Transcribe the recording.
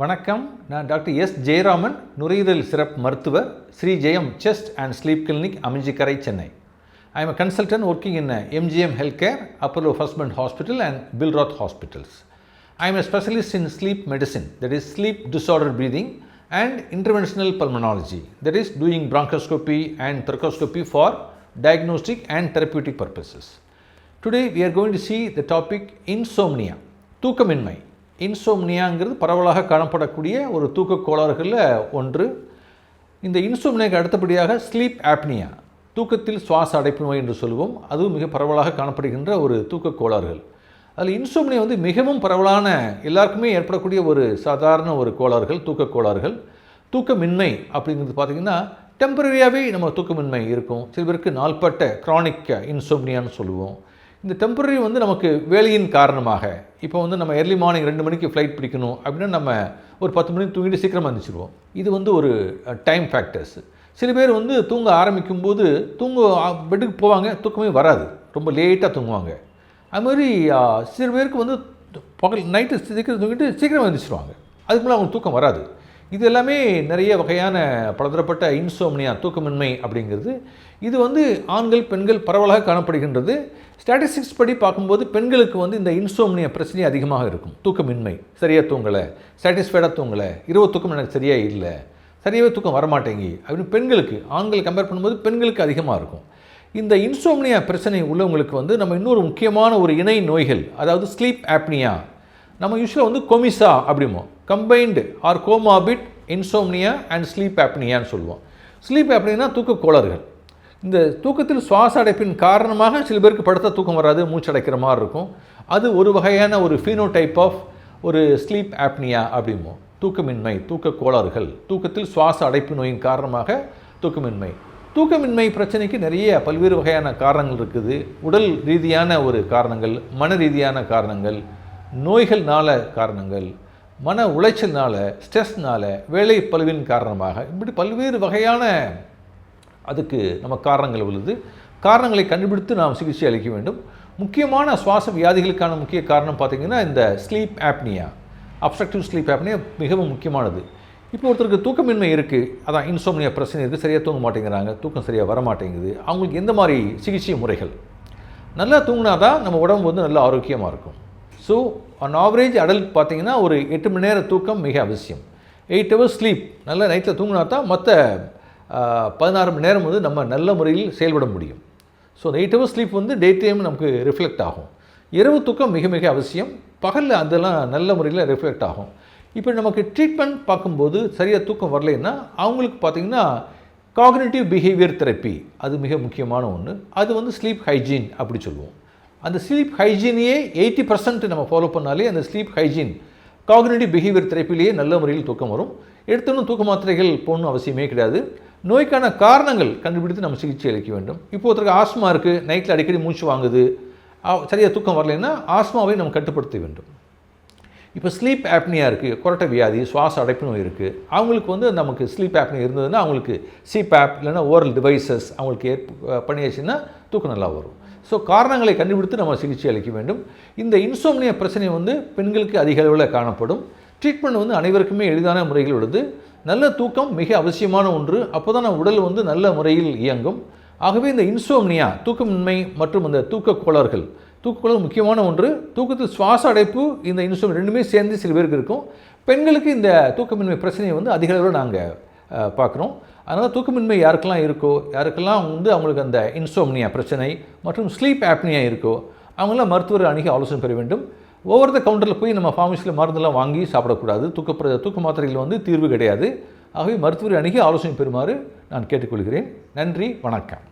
வணக்கம். நான் doctor S Jayaraman, நுரையீரல் சிறப்பு மருத்துவர், Sri Jayam chest and sleep clinic, Aminjikarai, Chennai. I am a consultant working in MGM Healthcare, Apollo First Band Hospital and Billroth Hospitals. I am a specialist in sleep medicine, that is sleep disorder breathing, and interventional pulmonology, that is doing bronchoscopy and thoracoscopy for diagnostic and therapeutic purposes. Today we are going to see the topic insomnia, தூக்கமின்மை. இன்சோம்னியாங்கிறது பரவலாக காணப்படக்கூடிய ஒரு தூக்க கோளாறுகளில் ஒன்று. இந்த இன்சோம்னியாவுக்கு அடுத்தபடியாக sleep apnoea, தூக்கத்தில் சுவாச அடைப்பு நோய் என்று சொல்லுவோம். அதுவும் மிக பரவலாக காணப்படுகின்ற ஒரு தூக்க கோளாறுகள். அதில் இன்சோம்னியா மிகவும் பரவலான, எல்லாருக்குமே ஏற்படக்கூடிய ஒரு சாதாரண ஒரு கோளாறுகள், தூக்க கோளாறுகள். தூக்கமின்மை அப்படிங்கிறது பார்த்திங்கன்னா டெம்பரரியாகவே நம்ம தூக்கமின்மை இருக்கும். சில பேருக்கு நாள்பட்ட க்ரானிக் இன்சோம்னியான்னு சொல்லுவோம். இந்த டெம்பரரி நமக்கு வேலையின் காரணமாக, இப்போ நம்ம ஏர்லி மார்னிங் 2 மணிக்கு ஃப்ளைட் பிடிக்கணும் அப்படின்னா நம்ம ஒரு 10 மணிக்கு தூங்கிட்டு சீக்கிரமாக இருந்துச்சிருவோம். இது ஒரு டைம் ஃபேக்டர்ஸ். சில பேர் தூங்க ஆரம்பிக்கும்போது பெட்டுக்கு போவாங்க, தூக்கமே வராது, ரொம்ப லேட்டாக தூங்குவாங்க. அது மாதிரி சில பேருக்கு பகல் நைட்டு சீக்கிரம் தூங்கிட்டு சீக்கிரம் எழுந்திரிச்சிருவாங்க, அதுக்கு மேலே அவங்க தூக்கம் வராது. இது எல்லாமே நிறைய வகையான பலதரப்பட்ட இன்சோம்னியா, தூக்கமின்மை அப்படிங்கிறது. இது ஆண்கள் பெண்கள் பரவலாக காணப்படுகின்றது. ஸ்டாட்டிஸ்டிக்ஸ் படி பார்க்கும்போது பெண்களுக்கு இந்த இன்சோம்னியா பிரச்சனை அதிகமாக இருக்கும். தூக்கமின்மை, சரியாக தூங்கலை, சாட்டிஸ்ஃபைடாக தூங்கலை, இரவு தூக்கம் எனக்கு சரியாக இல்லை, சரியாகவே தூக்கம் வரமாட்டேங்கி அப்படின்னு பெண்களுக்கு, ஆண்கள் கம்பேர் பண்ணும்போது பெண்களுக்கு அதிகமாக இருக்கும். இந்த இன்சோம்னியா பிரச்சனை உள்ளவங்களுக்கு நம்ம இன்னொரு முக்கியமான ஒரு இணை நோய்கள், அதாவது ஸ்லீப் ஆப்னியா, நம்ம யூஸ்வலாக கொமிசா அப்படிமோ, combined or comorbid insomnia and sleep ஆப்னியான்னு சொல்லுவோம். ஸ்லீப் ஆப்னியா தூக்க கோளாறுகள். இந்த தூக்கத்தில் சுவாச அடைப்பின் காரணமாக சில பேருக்கு படுத்த தூக்கம் வராது, மூச்சடைக்கிற மாதிரி இருக்கும். அது ஒரு வகையான ஒரு ஃபீனோடைப் ஆஃப் ஒரு ஸ்லீப் ஆப்னியா அப்படிமோ, தூக்கமின்மை, தூக்க கோளாறுகள், தூக்கத்தில் சுவாச அடைப்பு நோயின் காரணமாக தூக்கமின்மை. தூக்கமின்மை பிரச்சனைக்கு நிறைய பல்வேறு வகையான காரணங்கள் இருக்குது. உடல் ரீதியான ஒரு காரணங்கள், மன ரீதியான காரணங்கள், நோய்கள்னால காரணங்கள், மன உளைச்சல்னால, ஸ்ட்ரெஸ்னால், வேலை பளுவின் காரணமாக, இப்படி பல்வேறு வகையான அதுக்கு நம்ம காரணங்கள் உள்ளது. காரணங்களை கண்டுபிடித்து நாம் சிகிச்சை அளிக்க வேண்டும். முக்கியமான சுவாச வியாதிகளுக்கான முக்கிய காரணம் பார்த்திங்கன்னா இந்த sleep apnoea, obstructive sleep apnoea மிகவும் முக்கியமானது. இப்போ ஒருத்தருக்கு தூக்கமின்மை இருக்குது, அதான் இன்சோம்னியா பிரச்சனை இருக்குது, சரியாக தூங்க மாட்டேங்கிறாங்க, தூக்கம் சரியாக வர மாட்டேங்குது. அவங்களுக்கு எந்த மாதிரி சிகிச்சை முறைகள்? நல்லா தூங்கினா தான் நம்ம உடம்பு நல்ல ஆரோக்கியமாக இருக்கும். ஸோ ஆன் ஆவரேஜ் அடல்ட் பார்த்திங்கன்னா ஒரு 8 மணி நேர தூக்கம் மிக அவசியம். 8 ஹவர்ஸ் ஸ்லீப், நல்லா நைட்டில் தூங்கினா தான் மற்ற 16 மணி நேரம் நம்ம நல்ல முறையில் செயல்பட முடியும். ஸோ அந்த 8 ஹவர்ஸ் ஸ்லீப் டே டைம் நமக்கு ரிஃப்ளெக்ட் ஆகும். இரவு தூக்கம் மிக மிக அவசியம், பகலில் அதெல்லாம் நல்ல முறையில் ரிஃப்ளெக்ட் ஆகும். இப்போ நமக்கு ட்ரீட்மெண்ட் பார்க்கும்போது சரியாக தூக்கம் வரலைன்னா அவங்களுக்கு பார்த்திங்கன்னா காக்னிட்டிவ் பிஹேவியர் தெரப்பி, அது மிக முக்கியமான ஒன்று. அது ஸ்லீப் ஹைஜீன் அப்படி சொல்லுவோம். அந்த ஸ்லீப் ஹைஜீனையே 80% நம்ம ஃபாலோ பண்ணாலே அந்த ஸ்லீப் ஹைஜீன், காக்னிட்டிவ் பிஹேவியர் தெரப்பிலேயே நல்ல முறையில் தூக்கம் வரும். எடுத்தோன்னு தூக்க மாத்திரைகள் போகணும் அவசியமே கிடையாது. நோய்க்கான காரணங்கள் கண்டுபிடித்து நம்ம சிகிச்சை அளிக்க வேண்டும். இப்போ ஒருத்தருக்கு ஆஸ்மா இருக்குது, நைட்டில் அடிக்கடி மூச்சு வாங்குது, சரியாக தூக்கம் வரலைன்னா ஆஸ்மாவை நம்ம கட்டுப்படுத்த வேண்டும். இப்போ ஸ்லீப் ஆப்னியா இருக்குது, கொரட்டை வியாதி, சுவாச அடைப்பு நோய் இருக்குது, அவங்களுக்கு நமக்கு ஸ்லீப் ஆப்னியா இருந்ததுன்னா அவங்களுக்கு சிபேப் இல்லைன்னா ஓரல் டிவைசஸ் அவங்களுக்கு பண்ணியாச்சுன்னா தூக்கம் நல்லா வரும். ஸோ காரணங்களை கண்டுபிடித்து நம்ம சிகிச்சை அளிக்க வேண்டும். இந்த இன்சோம்னியா பிரச்சனை பெண்களுக்கு அதிக அளவில் காணப்படும். ட்ரீட்மெண்ட் அனைவருக்குமே எளிதான முறைகள் உள்ளது. நல்ல தூக்கம் மிக அவசியமான ஒன்று. அப்போ தான் உடல் நல்ல முறையில் இயங்கும். ஆகவே இந்த இன்சோம்னியா, தூக்கமின்மை மற்றும் இந்த தூக்க கோளாறுகள் முக்கியமான ஒன்று. தூக்கத்தில் சுவாச அடைப்பு, இந்த இன்சோம்னியா ரெண்டுமே சேர்ந்து சில பேருக்கு இருக்கும். பெண்களுக்கு இந்த தூக்கமின்மை பிரச்சனையை அதிக அளவில் நாங்கள் பார்க்குறோம். அதனால் தூக்கமின்மை யாருக்கெல்லாம் இருக்கோ, யாருக்கெல்லாம் அவங்களுக்கு அந்த இன்சோம்னியா பிரச்சனை மற்றும் ஸ்லீப் ஆப்னியா இருக்கோ, அவங்களாம் மருத்துவரை அணுகி ஆலோசனை பெற வேண்டும். ஓவர் த கவுண்டரில் போய் நம்ம ஃபார்மசியில் மருந்தெல்லாம் வாங்கி சாப்பிடக்கூடாது. தூக்க மாத்திரைகள் தீர்வு கிடையாது. ஆகவே மருத்துவரை அணுகி ஆலோசனை பெறுமாறு நான் கேட்டுக்கொள்கிறேன். நன்றி, வணக்கம்.